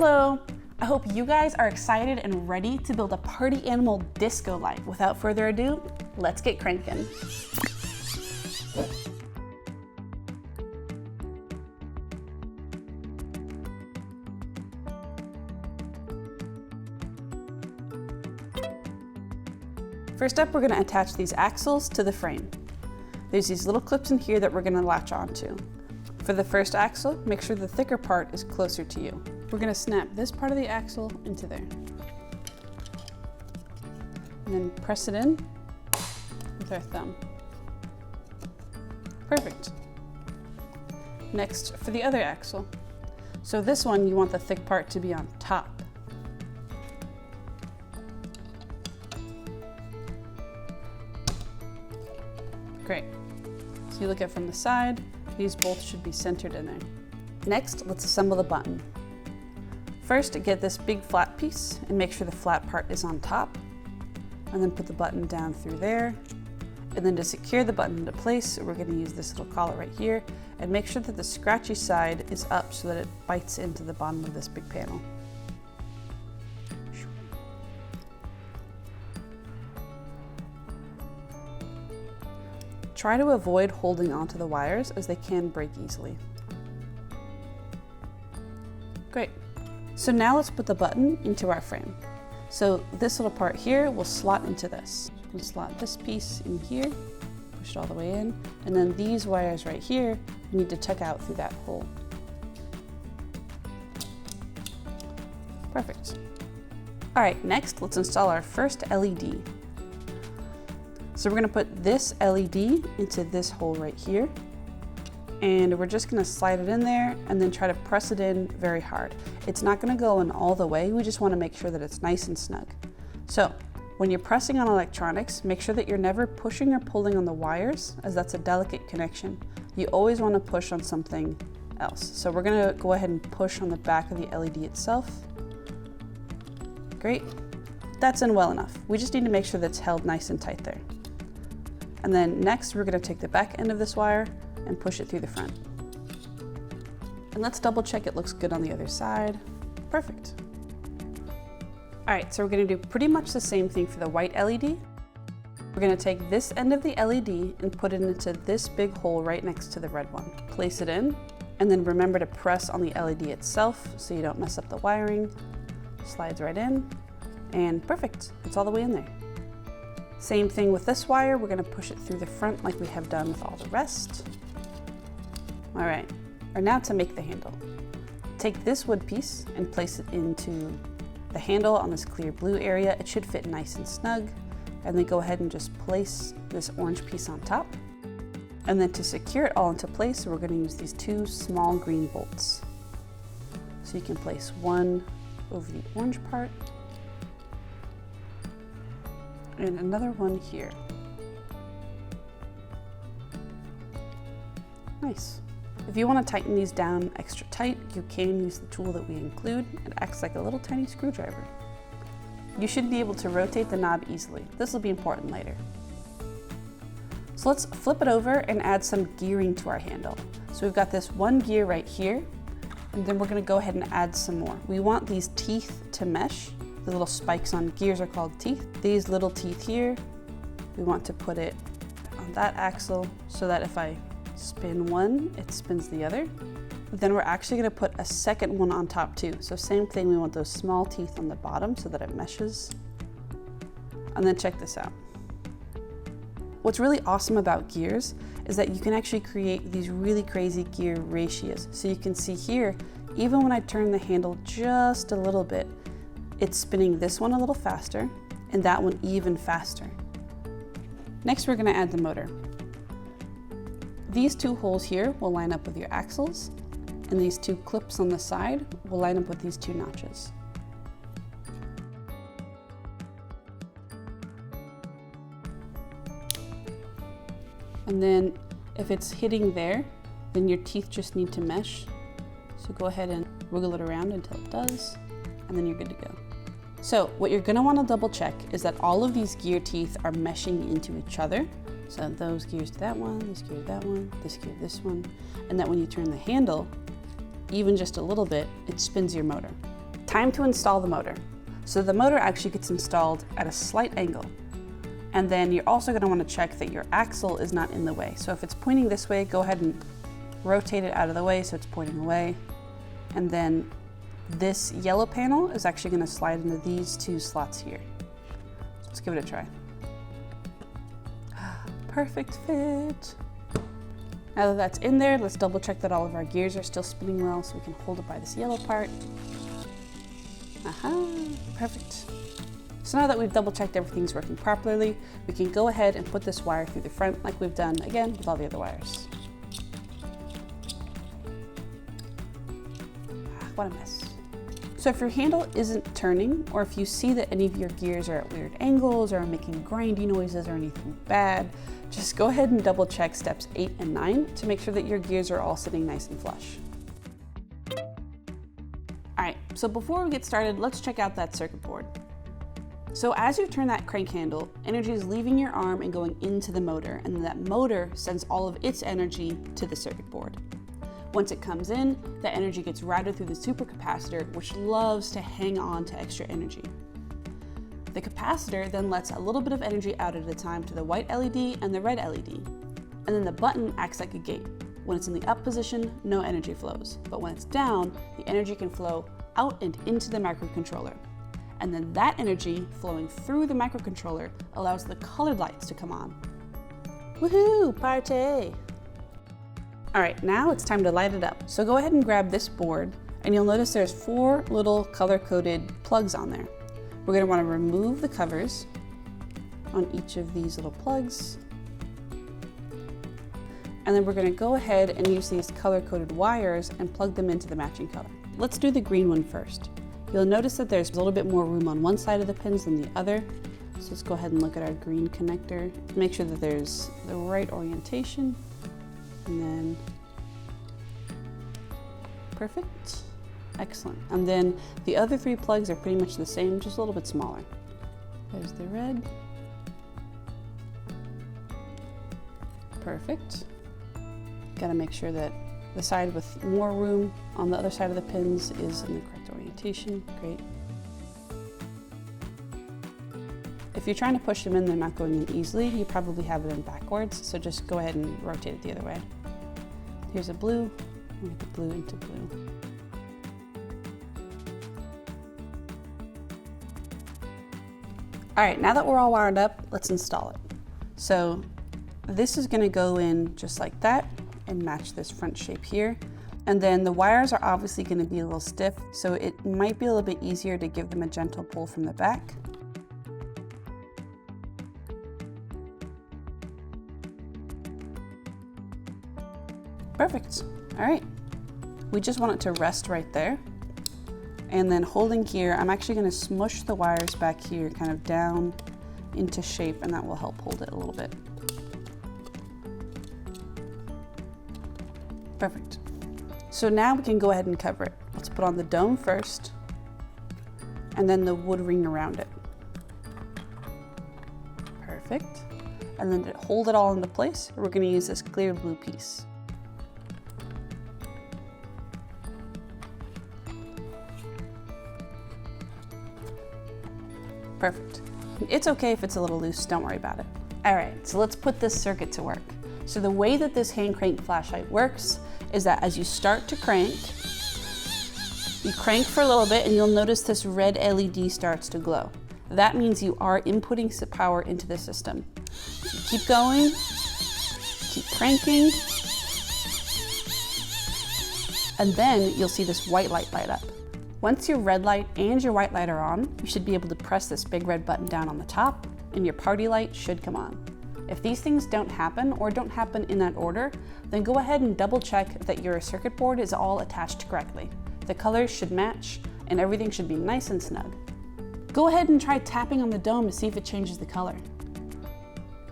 Hello! I hope you guys are excited and ready to build a party animal disco light. Without further ado, let's get cranking. First up, we're going to attach these axles to the frame. There's these little clips in here that we're going to latch onto. For the first axle, make sure the thicker part is closer to you. We're going to snap this part of the axle into there. And then press it in with our thumb. Perfect. Next, for the other axle. So this one, you want the thick part to be on top. Great. So you look at it from the side, these bolts should be centered in there. Next, let's assemble the button. First, get this big flat piece and make sure the flat part is on top, and then put the button down through there. And then to secure the button into place, we're going to use this little collar right here and make sure that the scratchy side is up so that it bites into the bottom of this big panel. Try to avoid holding onto the wires as they can break easily. Great. So now let's put the button into our frame. So this little part here will slot into this. We'll slot this piece in here, push it all the way in, and then these wires right here you need to tuck out through that hole. Perfect. All right, next let's install our first LED. So we're going to put this LED into this hole right here, and we're just going to slide it in there and then try to press it in very hard. It's not going to go in all the way, we just want to make sure that it's nice and snug. So when you're pressing on electronics, make sure that you're never pushing or pulling on the wires, as that's a delicate connection. You always want to push on something else. So we're going to go ahead and push on the back of the LED itself. Great. That's in well enough. We just need to make sure that's held nice and tight there. And then next, we're going to take the back end of this wire and push it through the front. And let's double check it looks good on the other side. Perfect. All right, so we're going to do pretty much the same thing for the white LED. We're going to take this end of the LED and put it into this big hole right next to the red one. Place it in, and then remember to press on the LED itself so you don't mess up the wiring. Slides right in, and perfect. It's all the way in there. Same thing with this wire, we're going to push it through the front like we have done with all the rest. All right, and now to make the handle. Take this wood piece and place it into the handle on this clear blue area. It should fit nice and snug. And then go ahead and just place this orange piece on top. And then to secure it all into place, we're going to use these two small green bolts. So you can place one over the orange part, and another one here. Nice. If you want to tighten these down extra tight, you can use the tool that we include. It acts like a little tiny screwdriver. You should be able to rotate the knob easily. This will be important later. So let's flip it over and add some gearing to our handle. So we've got this one gear right here, and then we're going to go ahead and add some more. We want these teeth to mesh. The little spikes on gears are called teeth. These little teeth here, we want to put it on that axle so that if I spin one, it spins the other. Then we're actually going to put a second one on top too. So same thing, we want those small teeth on the bottom so that it meshes. And then check this out. What's really awesome about gears is that you can actually create these really crazy gear ratios. So you can see here, even when I turn the handle just a little bit, it's spinning this one a little faster and that one even faster. Next, we're going to add the motor. These two holes here will line up with your axles, and these two clips on the side will line up with these two notches. And then if it's hitting there, then your teeth just need to mesh. So go ahead and wiggle it around until it does, and then you're good to go. So what you're going to want to double check is that all of these gear teeth are meshing into each other. So those gears to that one, this gear to that one, this gear to this one, and that when you turn the handle, even just a little bit, it spins your motor. Time to install the motor. So the motor actually gets installed at a slight angle. And then you're also going to want to check that your axle is not in the way. So if it's pointing this way, go ahead and rotate it out of the way so it's pointing away. And then this yellow panel is actually going to slide into these two slots here. So let's give it a try. Perfect fit. Now that that's in there, let's double check that all of our gears are still spinning well so we can hold it by this yellow part. Aha, perfect. So now that we've double checked everything's working properly, we can go ahead and put this wire through the front like we've done again with all the other wires. What a mess. So if your handle isn't turning, or if you see that any of your gears are at weird angles or are making grindy noises or anything bad, just go ahead and double check steps 8 and 9 to make sure that your gears are all sitting nice and flush. All right, so before we get started, let's check out that circuit board. So as you turn that crank handle, energy is leaving your arm and going into the motor, and then that motor sends all of its energy to the circuit board. Once it comes in, that energy gets routed through the supercapacitor, which loves to hang on to extra energy. The capacitor then lets a little bit of energy out at a time to the white LED and the red LED. And then the button acts like a gate. When it's in the up position, no energy flows. But when it's down, the energy can flow out and into the microcontroller. And then that energy flowing through the microcontroller allows the colored lights to come on. Woohoo, party! All right, now it's time to light it up. So go ahead and grab this board, and you'll notice there's 4 little color-coded plugs on there. We're gonna wanna remove the covers on each of these little plugs. And then we're gonna go ahead and use these color-coded wires and plug them into the matching color. Let's do the green one first. You'll notice that there's a little bit more room on one side of the pins than the other. So let's go ahead and look at our green connector. Make sure that there's the right orientation. And then, perfect, excellent. And then the other 3 plugs are pretty much the same, just a little bit smaller. There's the red. Perfect. Gotta make sure that the side with more room on the other side of the pins is in the correct orientation. Great. If you're trying to push them in, they're not going in easily, you probably have it in backwards, so just go ahead and rotate it the other way. Here's a blue, we'll get the blue into blue. All right, now that we're all wired up, let's install it. So this is gonna go in just like that and match this front shape here. And then the wires are obviously gonna be a little stiff, so it might be a little bit easier to give them a gentle pull from the back. Perfect, all right. We just want it to rest right there. And then holding here, I'm actually gonna smush the wires back here kind of down into shape, and that will help hold it a little bit. Perfect. So now we can go ahead and cover it. Let's put on the dome first, and then the wood ring around it. Perfect. And then to hold it all into place, we're gonna use this clear blue piece. Perfect. It's okay if it's a little loose, don't worry about it. All right, so let's put this circuit to work. So the way that this hand crank flashlight works is that as you start to crank, you crank for a little bit and you'll notice this red LED starts to glow. That means you are inputting some power into the system. So keep going, keep cranking, and then you'll see this white light light up. Once your red light and your white light are on, you should be able to press this big red button down on the top and your party light should come on. If these things don't happen or don't happen in that order, then go ahead and double check that your circuit board is all attached correctly. The colors should match and everything should be nice and snug. Go ahead and try tapping on the dome to see if it changes the color.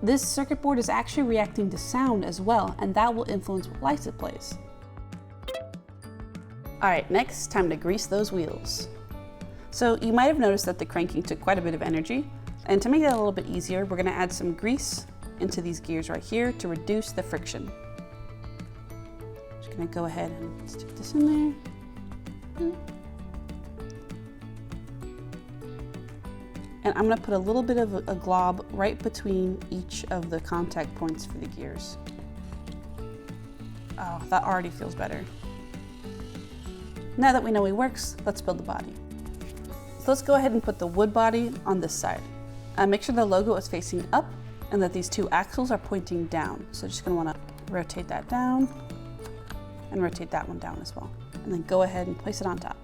This circuit board is actually reacting to sound as well, and that will influence what lights it plays. All right, next, time to grease those wheels. So you might have noticed that the cranking took quite a bit of energy, and to make that a little bit easier, we're gonna add some grease into these gears right here to reduce the friction. Just gonna go ahead and stick this in there. And I'm gonna put a little bit of a glob right between each of the contact points for the gears. Oh, that already feels better. Now that we know he works, let's build the body. So let's go ahead and put the wood body on this side. Make sure the logo is facing up and that these two axles are pointing down. So just gonna wanna rotate that down and rotate that one down as well. And then go ahead and place it on top.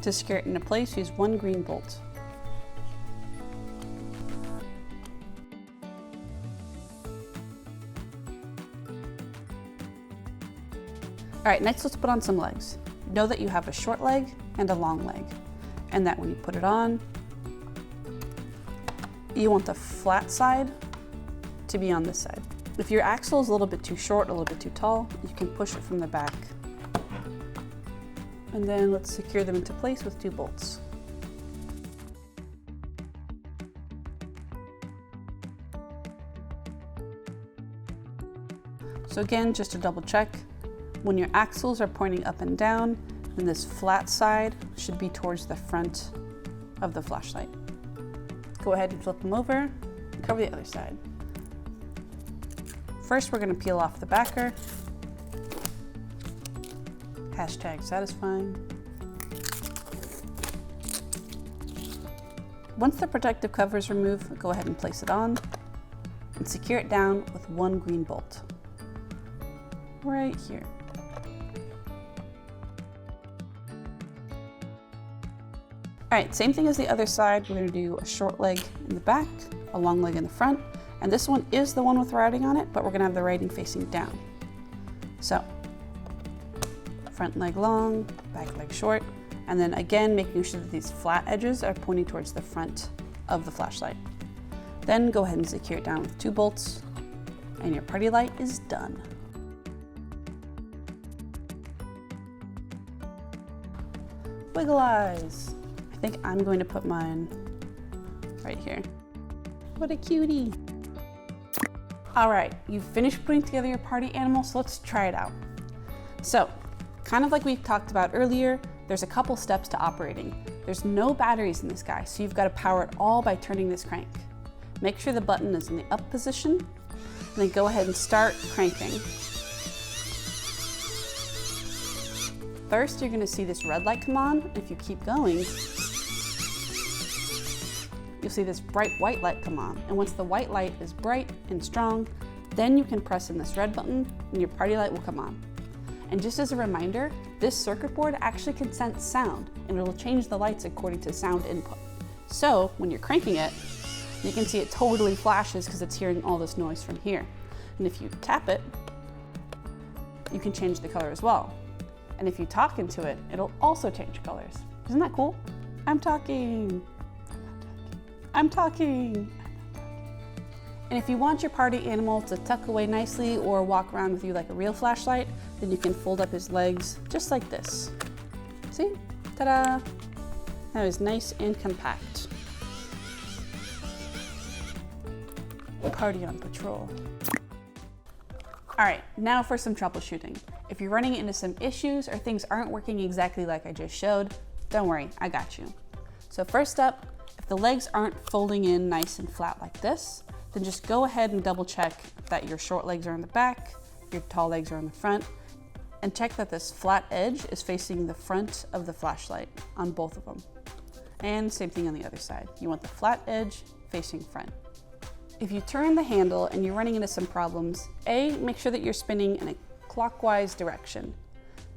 To secure it into place, use one green bolt. All right, next let's put on some legs. Know that you have a short leg and a long leg, and that when you put it on, you want the flat side to be on this side. If your axle is a little bit too short, a little bit too tall, you can push it from the back. And then let's secure them into place with 2 bolts. So again, just to double check, when your axles are pointing up and down, then this flat side should be towards the front of the flashlight. Go ahead and flip them over and cover the other side. First, we're gonna peel off the backer. #satisfying. Once the protective cover is removed, go ahead and place it on and secure it down with 1 green bolt. Right here. All right, same thing as the other side. We're gonna do a short leg in the back, a long leg in the front, and this one is the one with writing on it, but we're gonna have the writing facing down. So, front leg long, back leg short, and then again, making sure that these flat edges are pointing towards the front of the flashlight. Then go ahead and secure it down with 2 bolts, and your party light is done. Wiggle eyes. I think I'm going to put mine right here. What a cutie. All right, you've finished putting together your party animal, so let's try it out. So, kind of like we talked about earlier, there's a couple steps to operating. There's no batteries in this guy, so you've got to power it all by turning this crank. Make sure the button is in the up position, and then go ahead and start cranking. First, you're gonna see this red light come on. If you keep going, you'll see this bright white light come on. And once the white light is bright and strong, then you can press in this red button and your party light will come on. And just as a reminder, this circuit board actually can sense sound and it will change the lights according to sound input. So when you're cranking it, you can see it totally flashes because it's hearing all this noise from here. And if you tap it, you can change the color as well. And if you talk into it, it'll also change colors. Isn't that cool? I'm talking. I'm talking. And if you want your party animal to tuck away nicely or walk around with you like a real flashlight, then you can fold up his legs just like this. See? Ta-da! That is nice and compact. Party on patrol. All right, now for some troubleshooting. If you're running into some issues or things aren't working exactly like I just showed, don't worry, I got you. So first up, if the legs aren't folding in nice and flat like this, then just go ahead and double check that your short legs are in the back, your tall legs are in the front, and check that this flat edge is facing the front of the flashlight on both of them. And same thing on the other side. You want the flat edge facing front. If you turn the handle and you're running into some problems, A, make sure that you're spinning in a clockwise direction.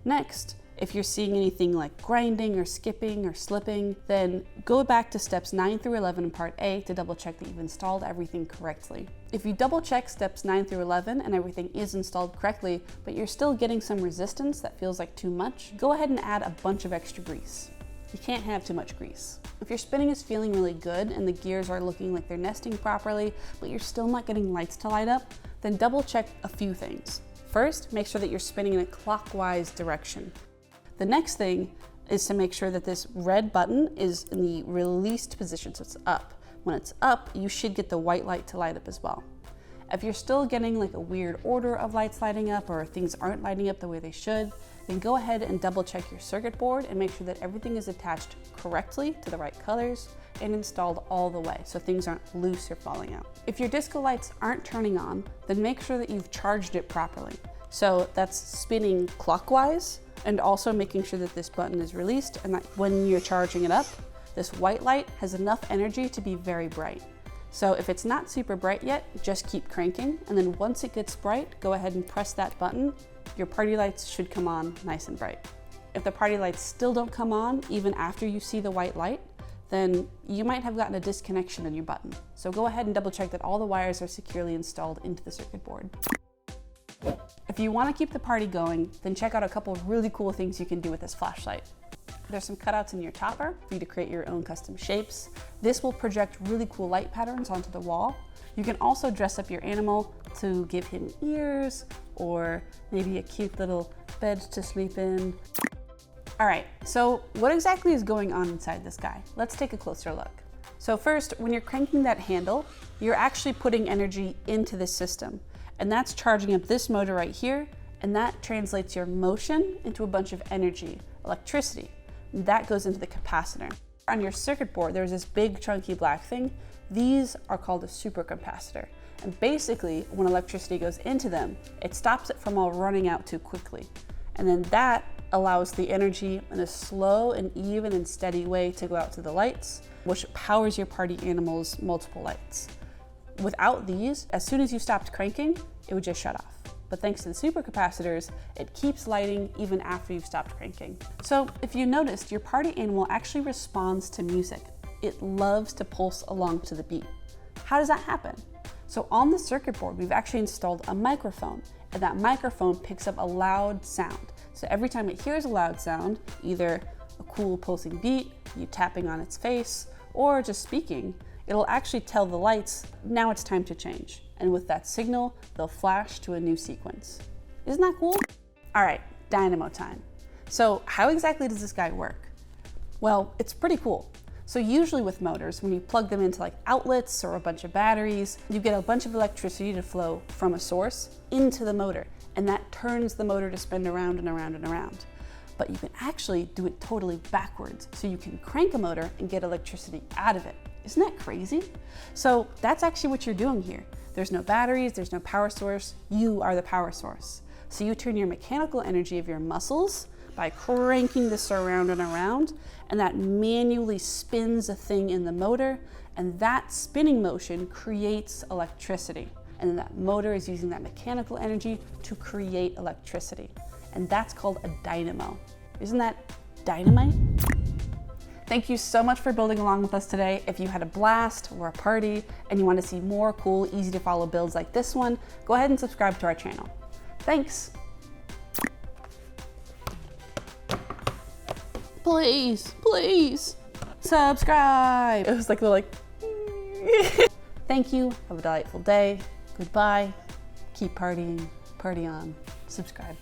Next, if you're seeing anything like grinding or skipping or slipping, then go back to steps 9 through 11 in part A to double check that you've installed everything correctly. If you double check steps 9 through 11 and everything is installed correctly, but you're still getting some resistance that feels like too much, go ahead and add a bunch of extra grease. You can't have too much grease. If your spinning is feeling really good and the gears are looking like they're nesting properly, but you're still not getting lights to light up, then double check a few things. First, make sure that you're spinning in a clockwise direction. The next thing is to make sure that this red button is in the released position, so it's up. When it's up, you should get the white light to light up as well. If you're still getting like a weird order of lights lighting up or things aren't lighting up the way they should, then go ahead and double check your circuit board and make sure that everything is attached correctly to the right colors and installed all the way so things aren't loose or falling out. If your disco lights aren't turning on, then make sure that you've charged it properly. So that's spinning clockwise and also making sure that this button is released and that when you're charging it up, this white light has enough energy to be very bright. So if it's not super bright yet, just keep cranking, and then once it gets bright, go ahead and press that button. Your party lights should come on nice and bright. If the party lights still don't come on, even after you see the white light, then you might have gotten a disconnection in your button. So go ahead and double check that all the wires are securely installed into the circuit board. If you want to keep the party going, then check out a couple of really cool things you can do with this flashlight. There's some cutouts in your topper for you to create your own custom shapes. This will project really cool light patterns onto the wall. You can also dress up your animal to give him ears or maybe a cute little bed to sleep in. All right, so what exactly is going on inside this guy? Let's take a closer look. So first, when you're cranking that handle, you're actually putting energy into this system, and that's charging up this motor right here, and that translates your motion into a bunch of energy, electricity. That goes into the capacitor. On your circuit board, there's this big chunky black thing. These are called a supercapacitor. And basically, when electricity goes into them, it stops it from all running out too quickly. And then that allows the energy in a slow and even and steady way to go out to the lights, which powers your party animal's multiple lights. Without these, as soon as you stopped cranking, it would just shut off. But thanks to the supercapacitors, it keeps lighting even after you've stopped cranking. So if you noticed, your party animal actually responds to music. It loves to pulse along to the beat. How does that happen? So on the circuit board, we've actually installed a microphone, and that microphone picks up a loud sound. So every time it hears a loud sound, either a cool pulsing beat, you tapping on its face, or just speaking, it'll actually tell the lights, now it's time to change. And with that signal, they'll flash to a new sequence. Isn't that cool? All right, dynamo time. So how exactly does this guy work? Well, it's pretty cool. So usually with motors, when you plug them into like outlets or a bunch of batteries, you get a bunch of electricity to flow from a source into the motor, and that turns the motor to spin around and around and around. But you can actually do it totally backwards. So you can crank a motor and get electricity out of it. Isn't that crazy? So that's actually what you're doing here. There's no batteries, there's no power source. You are the power source. So you turn your mechanical energy of your muscles by cranking this around and around, and that manually spins a thing in the motor, and that spinning motion creates electricity. And then that motor is using that mechanical energy to create electricity. And that's called a dynamo. Isn't that dynamite? Thank you so much for building along with us today. If you had a blast or a party and you want to see more cool, easy to follow builds like this one, go ahead and subscribe to our channel. Thanks. Please, please, subscribe. It was like, Thank you, have a delightful day. Goodbye, keep partying, party on, subscribe.